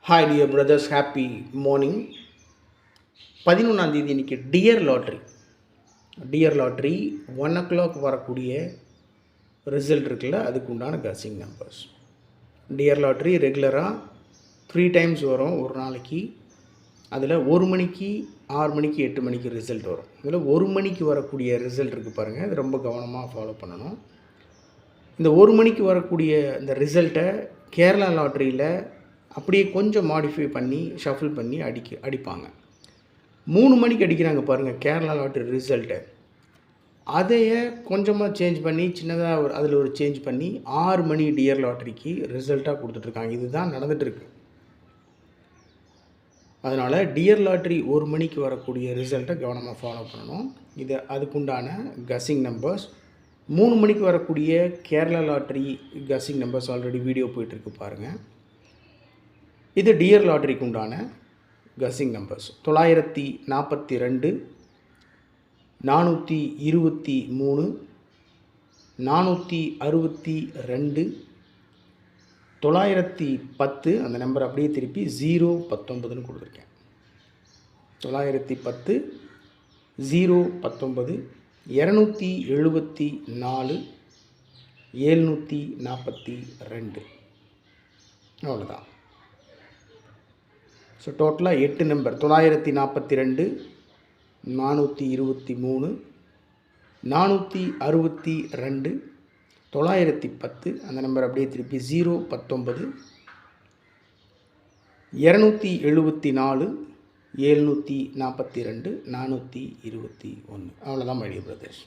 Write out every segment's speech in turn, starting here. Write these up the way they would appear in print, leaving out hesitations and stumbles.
Hi dear brothers, happy morning. 11ஆம் தேதி இன்றைக்கி டியர் லாட்ரி 1 o'clock வரக்கூடிய ரிசல்ட் இருக்குல்ல, அதுக்கு உண்டான கசிங் நம்பர்ஸ். டியர் லாட்ரி ரெகுலராக 3 times வரும் ஒரு நாளைக்கு. அதில் 1 மணிக்கு, 6 மணிக்கு, 8 மணிக்கு ரிசல்ட் வரும். இதில் 1 மணிக்கு வரக்கூடிய ரிசல்ட் இருக்குது பாருங்கள், இது ரொம்ப கவனமாக ஃபாலோ பண்ணணும். இந்த 1 மணிக்கு வரக்கூடிய இந்த ரிசல்ட்டை கேரளா லாட்ரியில் அப்படியே கொஞ்சம் மாடிஃபை பண்ணி ஷஃபில் பண்ணி அடிப்பாங்க. 3 மணிக்கு அடிக்கிறாங்க பாருங்கள் கேரளா லாட்ரி ரிசல்ட்டு, அதையே கொஞ்சமாக சேஞ்ச் பண்ணி சின்னதாக அதில் ஒரு சேஞ்ச் பண்ணி 6 மணி டியர் லாட்ரிக்கு ரிசல்ட்டாக கொடுத்துட்ருக்காங்க. இதுதான் நடந்துகிட்ருக்கு. அதனால் டியர் லாட்ரி 1 மணிக்கு வரக்கூடிய ரிசல்ட்டை கவனமாக ஃபாலோ பண்ணணும். இது அதுக்குண்டான கசிங் நம்பர்ஸ். 3 மணிக்கு வரக்கூடிய Kerala lottery guessing numbers already video போயிட்டுருக்கு பாருங்கள். இது டியர் லாட்ரிக்கு உண்டான கசிங் நம்பர்ஸ். 942, 423, 462, 910. அந்த நம்பர் அப்படியே திருப்பி 019ன்னு கொடுத்துருக்கேன். 910, 019, 274, 742. அவ்வளோதான். ஸோ டோட்டலாக 8 நம்பர். 942, 423, 462, 910. அந்த நம்பர் அப்படியே திருப்பி 019, 274, 742, 421. அவ்வளோதான் மை டியர் பிரதர்ஸ்.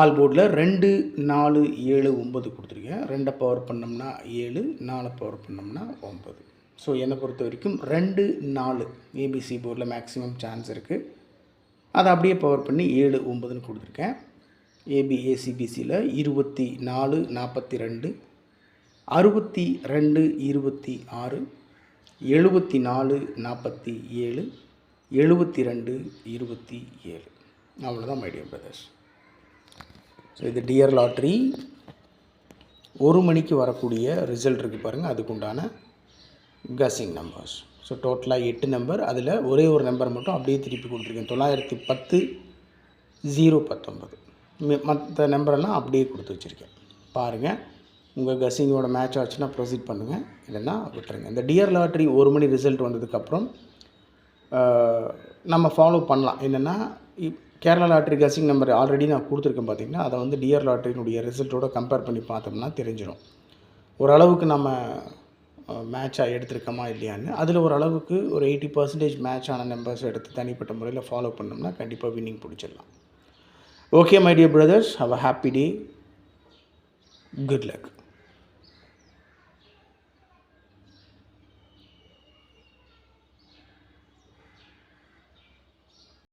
ஆல் போர்டில் 2, 4, 7, 9 கொடுத்துருக்கேன். 2 பவர் பண்ணோம்னா 7, 4 பவர் பண்ணோம்னா 9. ஸோ என்னை பொறுத்த வரைக்கும் 2, 4 ஏபிசி போர்டில் மேக்ஸிமம் சான்ஸ் இருக்குது. அதை அப்படியே பவர் பண்ணி 7, 9ன்னு கொடுத்துருக்கேன். ஏசிபிசியில் 24, 42, 62, 26, 74, 47, 72, 27. அவ்வளோதான் மை டியர் பிரதர்ஸ். ஸோ இது டியர் லாட்ரி 1 மணிக்கு வரக்கூடிய ரிசல்ட் இருக்குது பாருங்கள், அதுக்குண்டான கசிங் நம்பர்ஸ். ஸோ டோட்டலாக 8 நம்பர். அதில் ஒரே ஒரு நம்பர் மட்டும் அப்படியே திருப்பி கொடுத்துருக்கேன். 910, 019. மற்ற நம்பரெல்லாம் அப்படியே கொடுத்து வச்சுருக்கேன். பாருங்கள், உங்கள் கசிங்கோட மேட்ச் ஆச்சுன்னா ப்ரொசீட் பண்ணுங்கள், இல்லைன்னா விட்டுருங்க. இந்த டியர் லாட்ரி 1 மணி ரிசல்ட் வந்ததுக்கப்புறம் நம்ம ஃபாலோ பண்ணலாம். என்னென்னா, கேரளா லாட்ரி கசிங் நம்பர் ஆல்ரெடி நான் கொடுத்துருக்கேன் பார்த்திங்கன்னா, அதை வந்து டியர் லாட்ரியினுடைய ரிசல்ட்டோடு கம்பேர் பண்ணி பார்த்தோம்னா தெரிஞ்சிடும் ஓரளவுக்கு நம்ம மேட்சாக எடுத்திருக்கோமா இல்லையான்னு. அதில் ஓரளவுக்கு ஒரு 80% மேட்ச் ஆன நம்பர்ஸ் எடுத்து தனிப்பட்ட முறையில் ஃபாலோ பண்ணோம்னா கண்டிப்பாக வின்னிங் பிடிச்சிடலாம். Okay my dear brothers, have a happy day. Good luck.